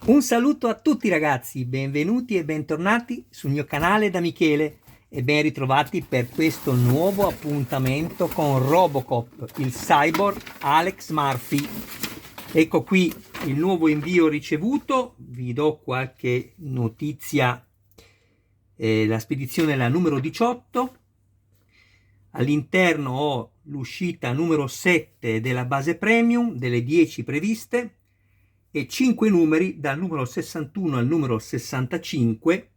Un saluto a tutti ragazzi, benvenuti e bentornati sul mio canale da Michele e ben ritrovati per questo nuovo appuntamento con Robocop, il cyborg Alex Murphy. Ecco qui il nuovo invio ricevuto, vi do qualche notizia. La spedizione è la numero 18, all'interno ho l'uscita numero 7 della base premium, delle 10 previste, e 5 numeri dal numero 61 al numero 65.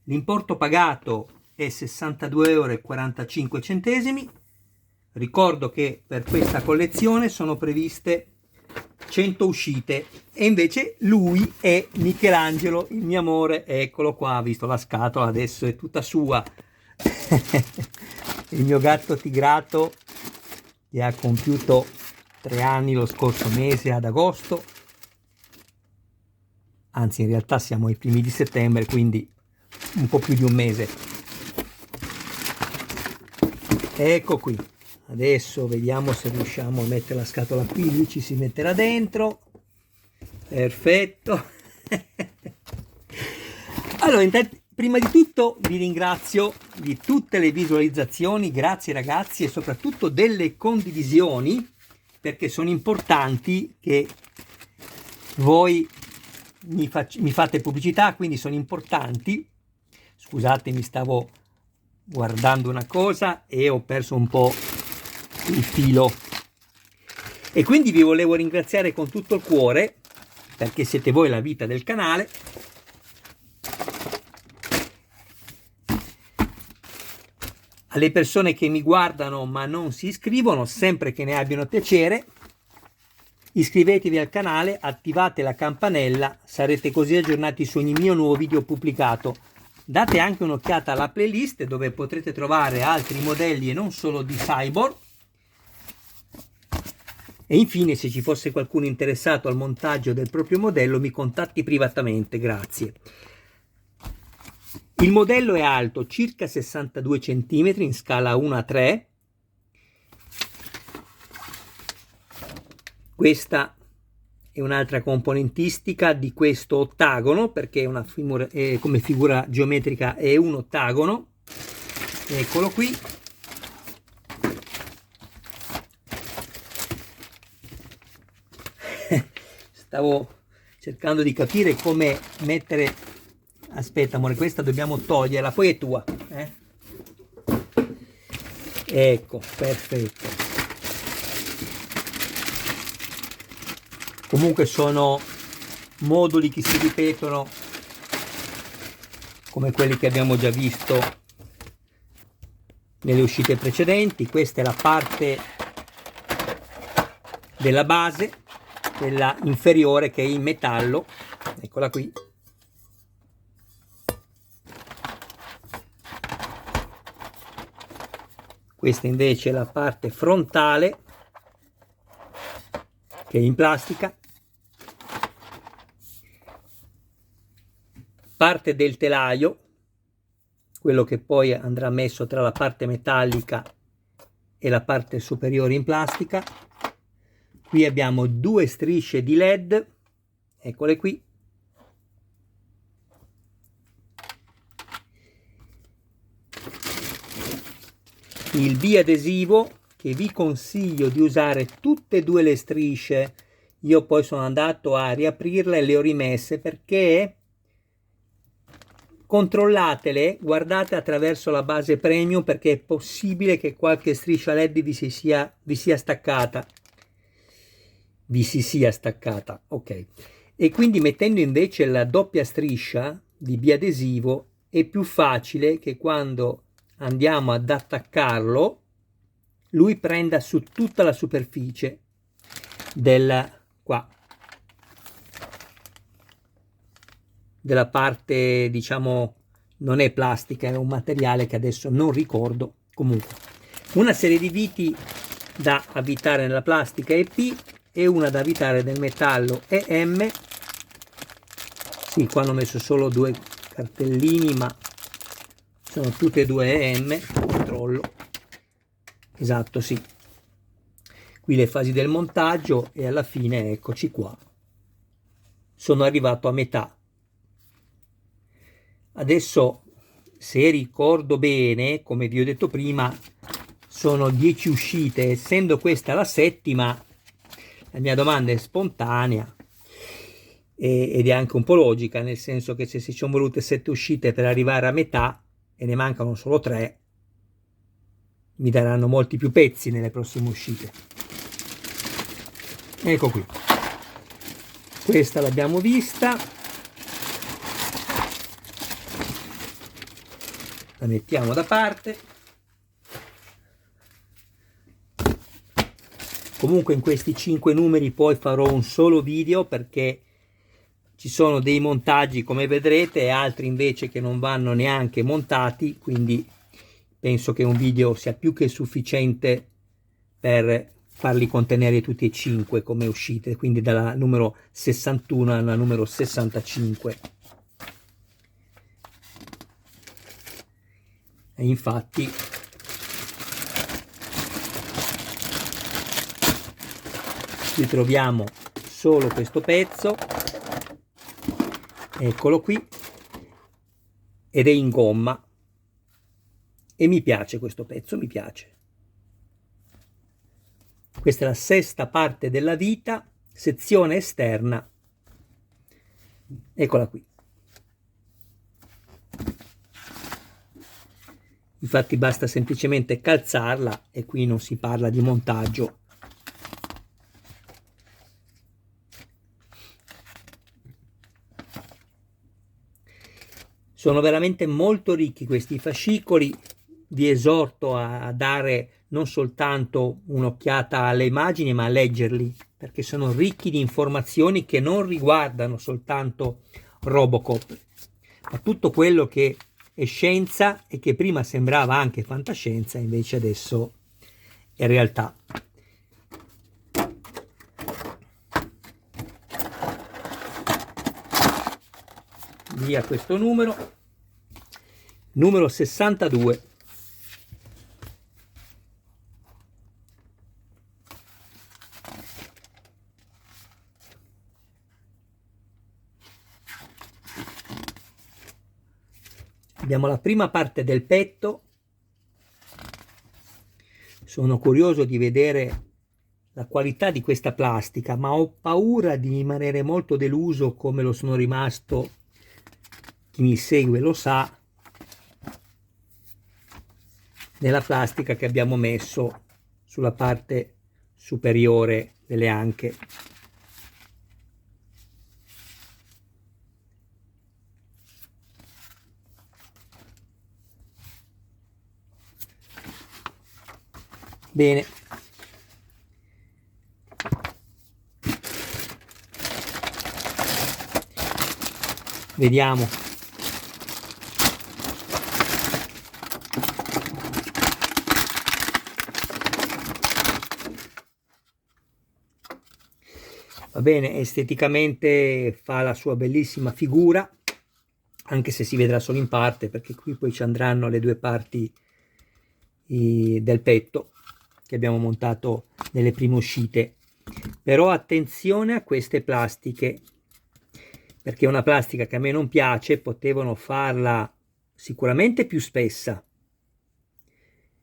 L'importo pagato è 62,45 euro. Ricordo che per questa collezione sono previste 100 uscite e invece lui è Michelangelo, il mio amore. Eccolo qua, visto la scatola, adesso è tutta sua. Il mio gatto tigrato che ha compiuto 3 anni lo scorso mese ad agosto. Anzi, in realtà siamo ai primi di settembre, quindi un po' più di un mese. Ecco qui. Adesso vediamo se riusciamo a mettere la scatola qui. Lui ci si metterà dentro. Perfetto. Allora, prima di tutto vi ringrazio di tutte le visualizzazioni. Grazie ragazzi, e soprattutto delle condivisioni, perché sono importanti che voi mi fate pubblicità, quindi sono importanti. Scusatemi, stavo guardando una cosa e ho perso un po' il filo, e quindi vi volevo ringraziare con tutto il cuore, perché siete voi la vita del canale. Alle persone che mi guardano ma non si iscrivono, sempre che ne abbiano piacere, iscrivetevi al canale, attivate la campanella, sarete così aggiornati su ogni mio nuovo video pubblicato. Date anche un'occhiata alla playlist dove potrete trovare altri modelli e non solo di cyborg. E infine, se ci fosse qualcuno interessato al montaggio del proprio modello, mi contatti privatamente, grazie. Il modello è alto circa 62 cm in scala 1 a 3. Questa è un'altra componentistica di questo ottagono, perché è una come figura geometrica è un ottagono. Eccolo qui. Stavo cercando di capire come mettere. Aspetta amore, questa dobbiamo toglierla, poi è tua, Ecco, perfetto. Comunque sono moduli che si ripetono come quelli che abbiamo già visto nelle uscite precedenti. Questa è la parte della base, quella inferiore, che è in metallo. Eccola qui. Questa invece è la parte frontale, che è in plastica. Parte del telaio, quello che poi andrà messo tra la parte metallica e la parte superiore in plastica. Qui abbiamo 2 strisce di LED, eccole qui. Il biadesivo, che vi consiglio di usare tutte e 2 le strisce. Io poi sono andato a riaprirle e le ho rimesse, perché controllatele, guardate attraverso la base premium, perché è possibile che qualche striscia LED vi si sia staccata. Ok. E quindi mettendo invece la doppia striscia di biadesivo è più facile che quando andiamo ad attaccarlo lui prenda su tutta la superficie della parte, diciamo, non è plastica, è un materiale che adesso non ricordo. Comunque, una serie di viti da avvitare nella plastica EP e una da avvitare nel metallo EM. Sì, qua hanno messo solo 2 cartellini, ma sono tutte e 2 EM. Controllo. Esatto, sì. Qui le fasi del montaggio, e alla fine eccoci qua. sono arrivato a metà. Adesso, se ricordo bene, come vi ho detto prima, sono 10 uscite. Essendo questa la settima, la mia domanda è spontanea ed è anche un po' logica, nel senso che se ci sono volute 7 uscite per arrivare a metà e ne mancano solo 3, mi daranno molti più pezzi nelle prossime uscite. Ecco qui, questa l'abbiamo vista, la mettiamo da parte. Comunque in questi 5 numeri poi farò un solo video, perché ci sono dei montaggi, come vedrete, e altri invece che non vanno neanche montati, quindi penso che un video sia più che sufficiente per farli contenere tutti e 5 come uscite, quindi dalla numero 61 alla numero 65. E infatti ritroviamo solo questo pezzo, eccolo qui, ed è in gomma e mi piace questo pezzo, mi piace. Questa è la sesta parte della vita, sezione esterna, eccola qui. Infatti basta semplicemente calzarla e qui non si parla di montaggio. Sono veramente molto ricchi questi fascicoli, vi esorto a dare non soltanto un'occhiata alle immagini, ma a leggerli, perché sono ricchi di informazioni che non riguardano soltanto Robocop, ma tutto quello che è scienza e che prima sembrava anche fantascienza, invece adesso è realtà. Via questo numero 62. Abbiamo la prima parte del petto. Sono curioso di vedere la qualità di questa plastica, ma ho paura di rimanere molto deluso, come lo sono rimasto. Chi mi segue lo sa, nella plastica che abbiamo messo sulla parte superiore delle anche. Bene, vediamo. Va bene, esteticamente fa la sua bellissima figura, anche se si vedrà solo in parte, perché qui poi ci andranno le due parti del petto che abbiamo montato nelle prime uscite. Però attenzione a queste plastiche, perché è una plastica che a me non piace. Potevano farla sicuramente più spessa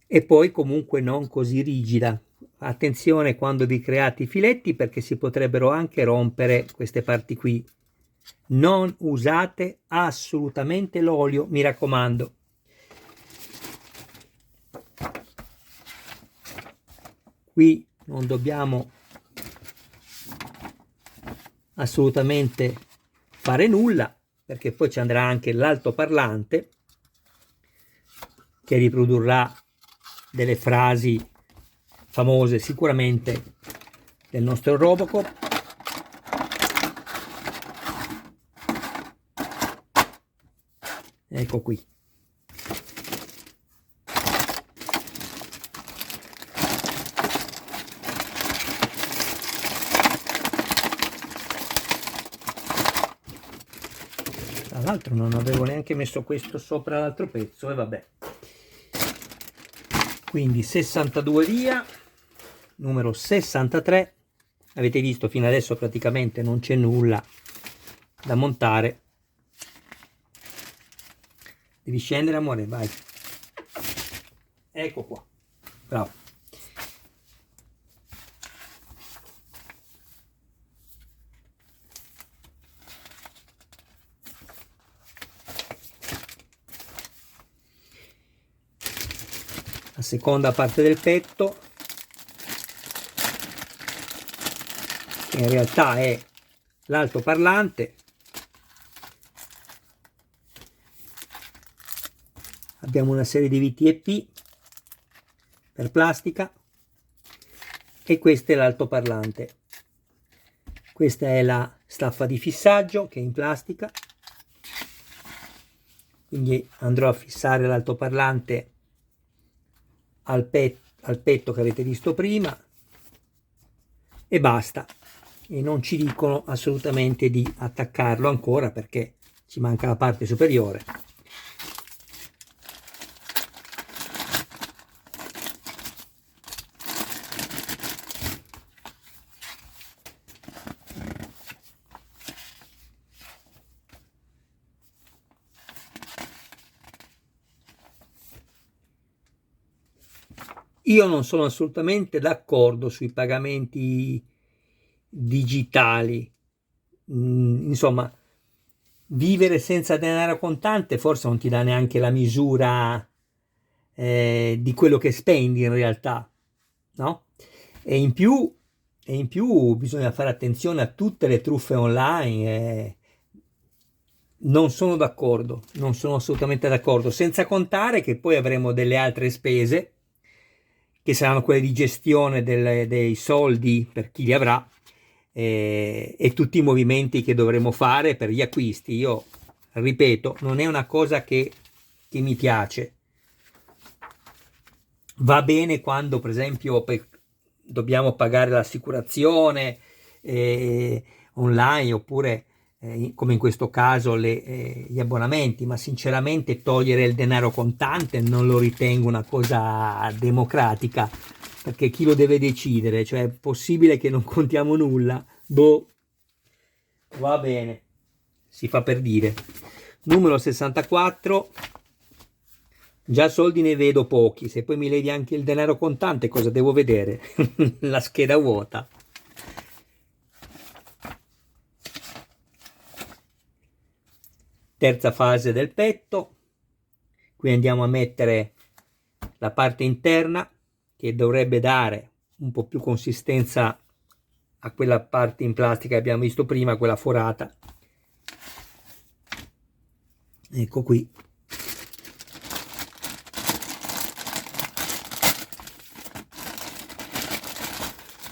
e poi comunque non così rigida. Attenzione quando vi create i filetti, perché si potrebbero anche rompere queste parti qui. Non usate assolutamente l'olio, mi raccomando. Qui non dobbiamo assolutamente fare nulla, perché poi ci andrà anche l'altoparlante che riprodurrà delle frasi famose sicuramente del nostro Robocop. Ecco qui. Tra l'altro non avevo neanche messo questo sopra l'altro pezzo, e vabbè. Quindi 62 via, numero 63. Avete visto fino adesso praticamente non c'è nulla, da montare. Devi scendere, amore, vai. Ecco qua, bravo. La seconda parte del petto, che in realtà è l'altoparlante. Abbiamo una serie di VTP per plastica e questo è l'altoparlante. Questa è la staffa di fissaggio che è in plastica, quindi andrò a fissare l'altoparlante al petto che avete visto prima e basta, e non ci dicono assolutamente di attaccarlo ancora perché ci manca la parte superiore. Io non sono assolutamente d'accordo sui pagamenti digitali. Insomma, vivere senza denaro contante forse non ti dà neanche la misura di quello che spendi in realtà, no? E in più bisogna fare attenzione a tutte le truffe online. Non sono d'accordo, non sono assolutamente d'accordo, senza contare che poi avremo delle altre spese che saranno quelle di gestione dei soldi per chi li avrà, e tutti i movimenti che dovremo fare per gli acquisti. Io ripeto, non è una cosa che mi piace. Va bene quando per esempio dobbiamo pagare l'assicurazione online, oppure come in questo caso gli abbonamenti, ma sinceramente togliere il denaro contante non lo ritengo una cosa democratica, perché chi lo deve decidere? Cioè, è possibile che non contiamo nulla? Boh, va bene, si fa per dire. Numero 64. Già soldi ne vedo pochi, se poi mi levi anche il denaro contante cosa devo vedere? La scheda vuota. Terza fase del petto, qui andiamo a mettere la parte interna che dovrebbe dare un po' più consistenza a quella parte in plastica che abbiamo visto prima, quella forata. Ecco qui.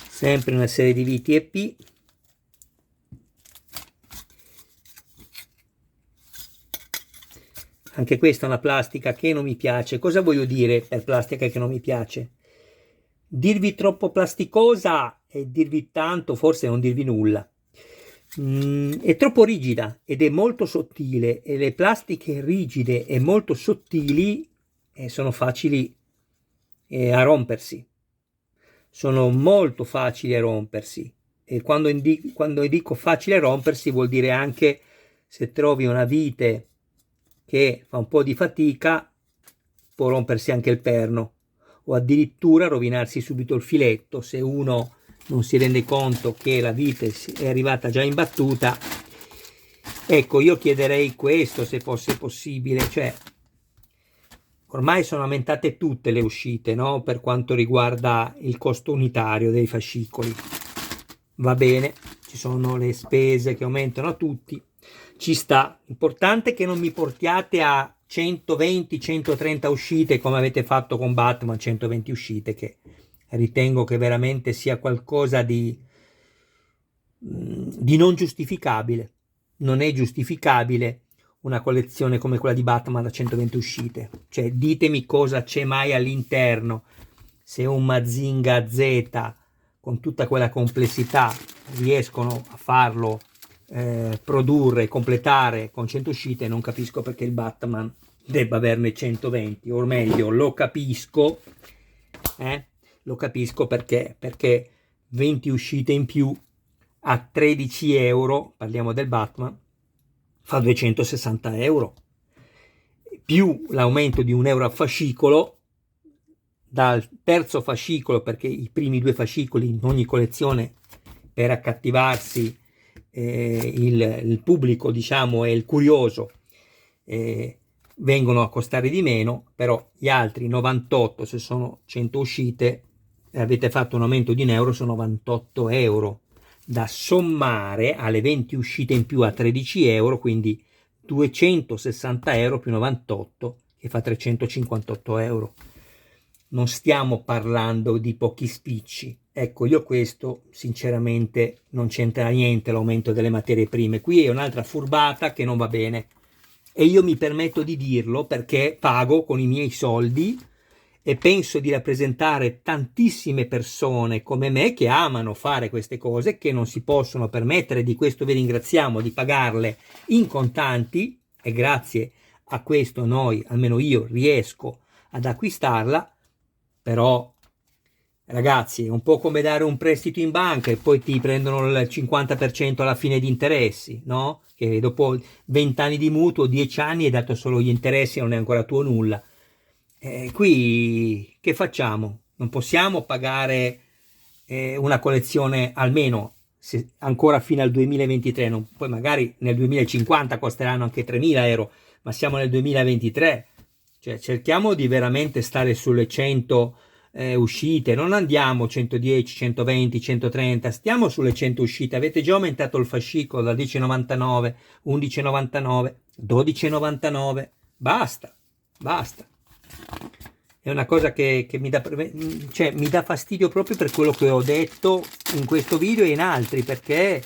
Sempre una serie di VTP. Anche questa è una plastica che non mi piace. Cosa voglio dire per plastica che non mi piace? Dirvi troppo plasticosa e dirvi tanto, forse non dirvi nulla. È troppo rigida ed è molto sottile, e le plastiche rigide e molto sottili sono facili a rompersi. Sono molto facili a rompersi, e quando dico facile a rompersi vuol dire anche se trovi una vite che fa un po' di fatica, può rompersi anche il perno o addirittura rovinarsi subito il filetto se uno non si rende conto che la vite è arrivata già imbattuta. Ecco, io chiederei questo se fosse possibile, cioè ormai sono aumentate tutte le uscite, no? Per quanto riguarda il costo unitario dei fascicoli. Va bene, ci sono le spese che aumentano a tutti, ci sta. Importante che non mi portiate a 120-130 uscite come avete fatto con Batman, 120 uscite, che ritengo che veramente sia qualcosa di non giustificabile. Non è giustificabile una collezione come quella di Batman da 120 uscite. Cioè, ditemi cosa c'è mai all'interno. Se un Mazinga Z con tutta quella complessità riescono a farlo produrre e completare con 100 uscite, non capisco perché il Batman debba averne 120, o meglio lo capisco perché 20 uscite in più a 13 euro, parliamo del Batman, fa 260 euro, più l'aumento di €1 a fascicolo, dal terzo fascicolo, perché i primi 2 fascicoli in ogni collezione per accattivarsi il pubblico, diciamo, e il curioso, vengono a costare di meno, però gli altri 98, se sono 100 uscite, avete fatto un aumento di €1, sono 98 euro, da sommare alle 20 uscite in più a 13 euro, quindi 260 euro più 98, che fa 358 euro. Non stiamo parlando di pochi spicci. Ecco, io questo sinceramente non c'entra niente l'aumento delle materie prime. Qui è un'altra furbata che non va bene. E io mi permetto di dirlo perché pago con i miei soldi e penso di rappresentare tantissime persone come me che amano fare queste cose, che non si possono permettere, di questo vi ringraziamo, di pagarle in contanti, e grazie a questo noi, almeno io, riesco ad acquistarla. Però ragazzi, è un po' come dare un prestito in banca e poi ti prendono il 50% alla fine di interessi, no? Che dopo 20 anni di mutuo, 10 anni hai dato solo gli interessi e non è ancora tuo nulla. Qui che facciamo? Non possiamo pagare una collezione, almeno se ancora fino al 2023, poi magari nel 2050 costeranno anche 3.000 euro, ma siamo nel 2023. Cioè, cerchiamo di veramente stare sulle 100 uscite, non andiamo 110, 120, 130, stiamo sulle 100 uscite. Avete già aumentato il fascicolo da 10,99, 11,99, 12,99, basta, basta. È una cosa che mi dà fastidio proprio per quello che ho detto in questo video e in altri, perché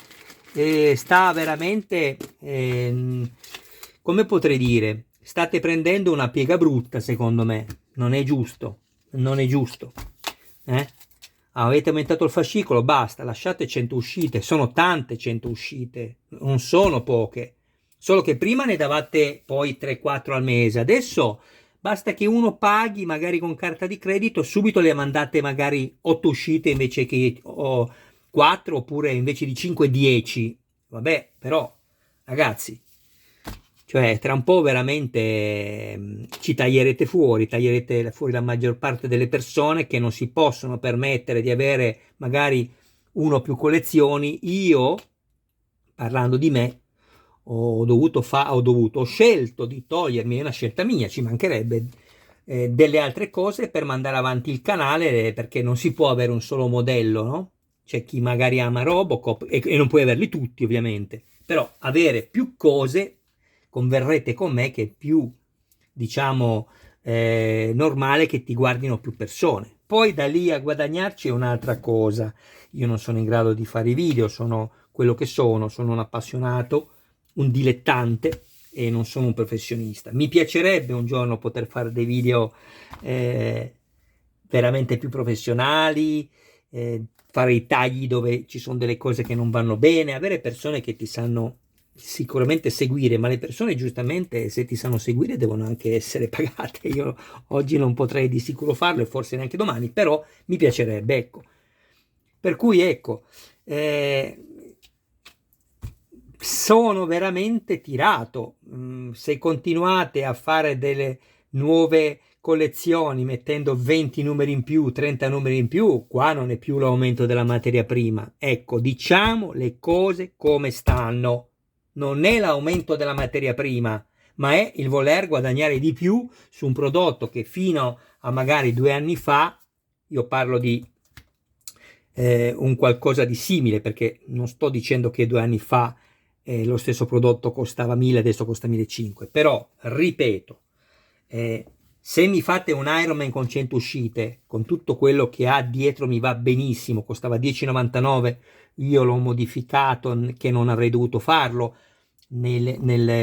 sta veramente, come potrei dire, state prendendo una piega brutta, secondo me. Non è giusto, non è giusto. Avete aumentato il fascicolo, basta, lasciate 100 uscite, sono tante 100 uscite, non sono poche, solo che prima ne davate poi 3-4 al mese, adesso basta che uno paghi magari con carta di credito, subito le mandate magari 8 uscite invece che 4, oppure invece di 5, 10. Vabbè, però ragazzi, cioè tra un po' veramente ci taglierete fuori la maggior parte delle persone che non si possono permettere di avere magari uno o più collezioni. Io, parlando di me, ho scelto di togliermi, è una scelta mia, ci mancherebbe, delle altre cose per mandare avanti il canale, perché non si può avere un solo modello, no? C'è chi magari ama Robocop e non puoi averli tutti, ovviamente, però avere più cose, converrete con me, che è più, diciamo, normale che ti guardino più persone. Poi da lì a guadagnarci è un'altra cosa. Io non sono in grado di fare i video, sono quello che sono un appassionato, un dilettante e non sono un professionista. Mi piacerebbe un giorno poter fare dei video veramente più professionali, fare i tagli dove ci sono delle cose che non vanno bene, avere persone che ti sanno sicuramente seguire, ma le persone giustamente, se ti sanno seguire, devono anche essere pagate. Io oggi non potrei di sicuro farlo e forse neanche domani, però mi piacerebbe, ecco. Per cui ecco, sono veramente tirato. Se continuate a fare delle nuove collezioni mettendo 20 numeri in più, 30 numeri in più, qua non è più l'aumento della materia prima. Ecco, diciamo le cose come stanno. Non è l'aumento della materia prima, ma è il voler guadagnare di più su un prodotto che fino a magari 2 anni fa, io parlo di un qualcosa di simile, perché non sto dicendo che 2 anni fa lo stesso prodotto costava 1.000, adesso costa 1.500, però ripeto, se mi fate un Ironman con 100 uscite, con tutto quello che ha dietro, mi va benissimo, costava 10,99, io l'ho modificato che non avrei dovuto farlo, nelle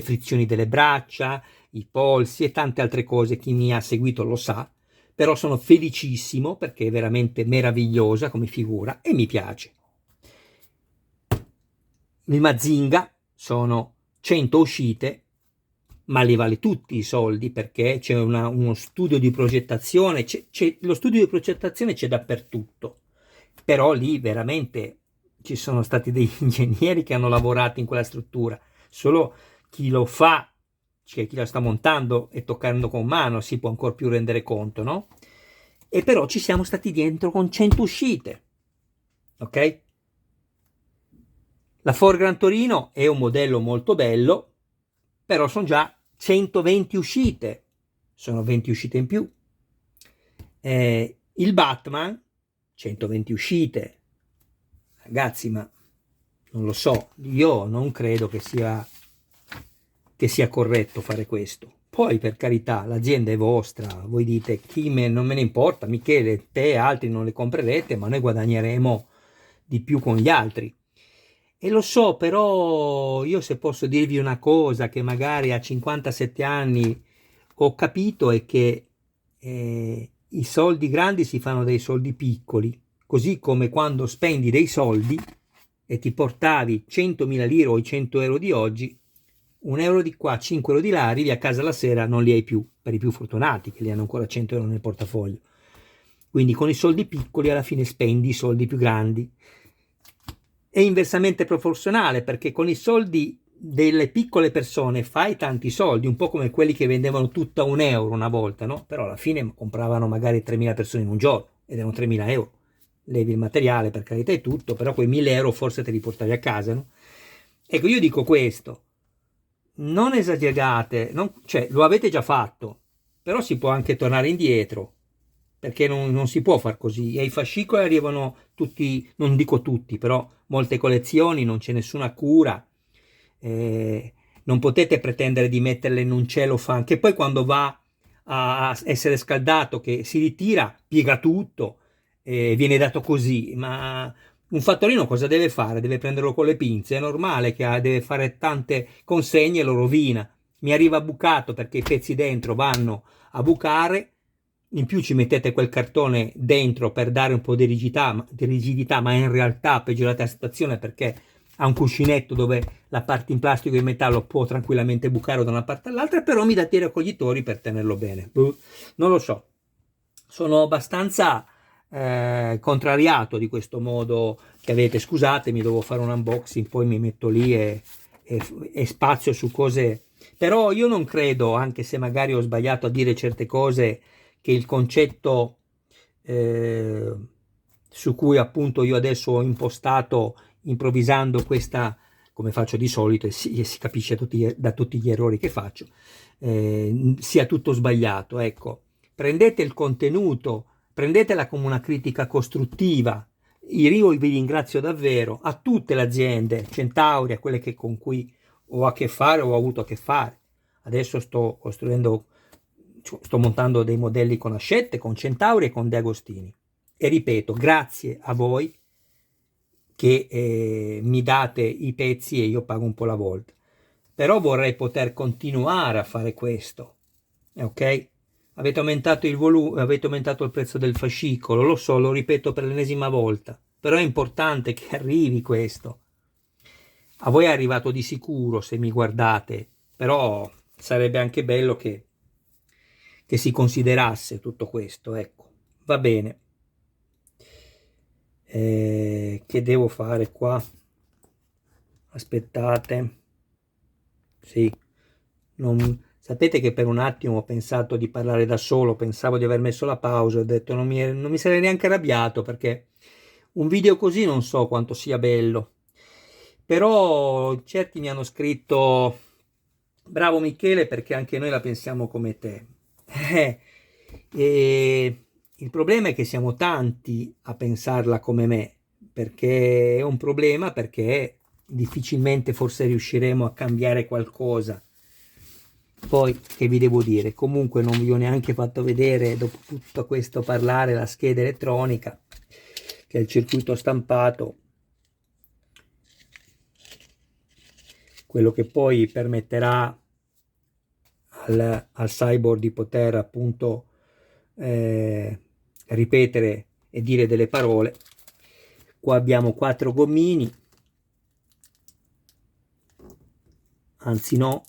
frizioni delle braccia, i polsi e tante altre cose. Chi mi ha seguito lo sa, però sono felicissimo perché è veramente meravigliosa come figura e mi piace. Il Mazinga sono 100 uscite, ma li vale tutti i soldi, perché c'è uno studio di progettazione, lo studio di progettazione c'è dappertutto, però lì veramente ci sono stati degli ingegneri che hanno lavorato in quella struttura, solo chi lo fa, cioè chi la sta montando e toccando con mano si può ancora più rendere conto, no? E però ci siamo stati dentro con 100 uscite, ok? La Ford Gran Torino è un modello molto bello, però sono già 120 uscite, sono 20 uscite in più. Il Batman, 120 uscite, ragazzi, ma non lo so, io non credo che sia corretto fare questo. Poi, per carità, l'azienda è vostra, voi dite non me ne importa, Michele, te e altri non le comprerete, ma noi guadagneremo di più con gli altri. E lo so, però io, se posso dirvi una cosa che magari a 57 anni ho capito, è che i soldi grandi si fanno dai soldi piccoli, così come quando spendi dei soldi e ti portavi 100.000 lire o i 100 euro di oggi, 1 euro di qua, 5 euro di là, arrivi a casa la sera, non li hai più, per i più fortunati che li hanno ancora 100 euro nel portafoglio. Quindi con i soldi piccoli alla fine spendi i soldi più grandi. È inversamente proporzionale, perché con i soldi delle piccole persone fai tanti soldi, un po' come quelli che vendevano tutto a 1 euro una volta, no? Però alla fine compravano magari 3.000 persone in un giorno ed erano 3.000 euro. Levi il materiale, per carità, e tutto, però quei 1.000 euro forse te li portavi a casa, no? Ecco, io dico questo: non esagerate, cioè lo avete già fatto, però si può anche tornare indietro, perché non si può far così. E i fascicoli arrivano tutti, non dico tutti, però molte collezioni non c'è nessuna cura, non potete pretendere di metterle in un cellophane che poi quando va a essere scaldato, che si ritira, piega tutto e viene dato così. Ma un fattorino cosa deve fare? Deve prenderlo con le pinze, è normale che deve fare tante consegne e lo rovina. Mi arriva bucato perché i pezzi dentro vanno a bucare, in più ci mettete quel cartone dentro per dare un po' di rigidità, ma in realtà peggiorate la situazione, perché ha un cuscinetto dove la parte in plastico e in metallo può tranquillamente bucare da una parte all'altra, però mi dà i raccoglitori per tenerlo bene. Non lo so, sono abbastanza contrariato di questo modo che avete. Scusatemi, devo fare un unboxing, poi mi metto lì e spazio su cose. Però io non credo, anche se magari ho sbagliato a dire certe cose, che il concetto su cui appunto io adesso ho impostato improvvisando questa, come faccio di solito, e si capisce da tutti gli errori che faccio, sia tutto sbagliato. Ecco, prendete il contenuto, prendetela come una critica costruttiva. Io vi ringrazio davvero, a tutte le aziende Centauri, a quelle con cui ho a che fare o ho avuto a che fare. Adesso sto montando dei modelli con Ascette, con Centauri e con De Agostini. E ripeto, grazie a voi che mi date i pezzi e io pago un po' la volta. Però vorrei poter continuare a fare questo, ok? Avete aumentato il volume, avete aumentato il prezzo del fascicolo, lo so, lo ripeto per l'ennesima volta, però è importante che arrivi questo. A voi è arrivato di sicuro se mi guardate, però sarebbe anche bello che si considerasse tutto questo. Ecco, va bene. Che devo fare qua? Aspettate. Sì, sapete che per un attimo ho pensato di parlare da solo, pensavo di aver messo la pausa, ho detto non mi sarei neanche arrabbiato, perché un video così non so quanto sia bello. Però certi mi hanno scritto: bravo Michele, perché anche noi la pensiamo come te. E il problema è che siamo tanti a pensarla come me, perché è un problema, perché difficilmente forse riusciremo a cambiare qualcosa. Poi che vi devo dire, comunque non vi ho neanche fatto vedere, dopo tutto questo parlare, la scheda elettronica, che è il circuito stampato, quello che poi permetterà al cyborg di poter appunto ripetere e dire delle parole. Qua abbiamo 4 gommini, anzi no,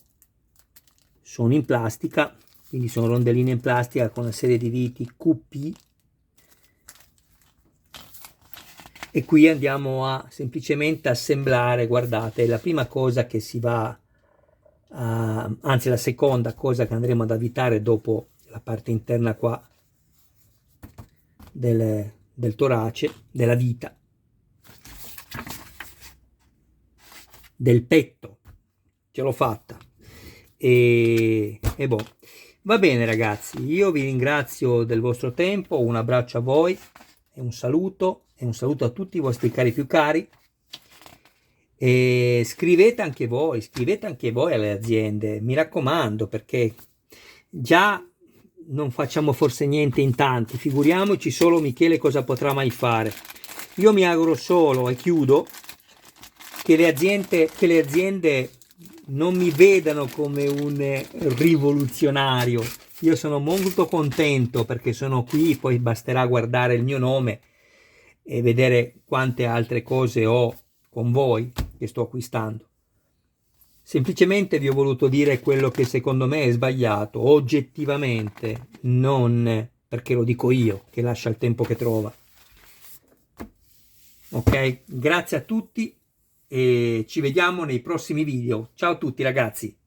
sono in plastica, quindi sono rondelline in plastica con una serie di viti QP, E qui andiamo a semplicemente assemblare, guardate, la prima cosa che si va anzi la seconda cosa che andremo ad avvitare dopo la parte interna qua del torace, della vita, del petto, ce l'ho fatta. E boh, va bene ragazzi, io vi ringrazio del vostro tempo, un abbraccio a voi e un saluto a tutti i vostri cari più cari. E scrivete anche voi alle aziende, mi raccomando, perché già non facciamo forse niente in tanti, figuriamoci solo Michele cosa potrà mai fare. Io mi auguro solo, e chiudo, che le aziende non mi vedano come un rivoluzionario. Io sono molto contento perché sono qui, poi basterà guardare il mio nome e vedere quante altre cose ho con voi che sto acquistando. Semplicemente vi ho voluto dire quello che secondo me è sbagliato, oggettivamente, non perché lo dico io, che lascia il tempo che trova. Ok? Grazie a tutti e ci vediamo nei prossimi video. Ciao a tutti ragazzi!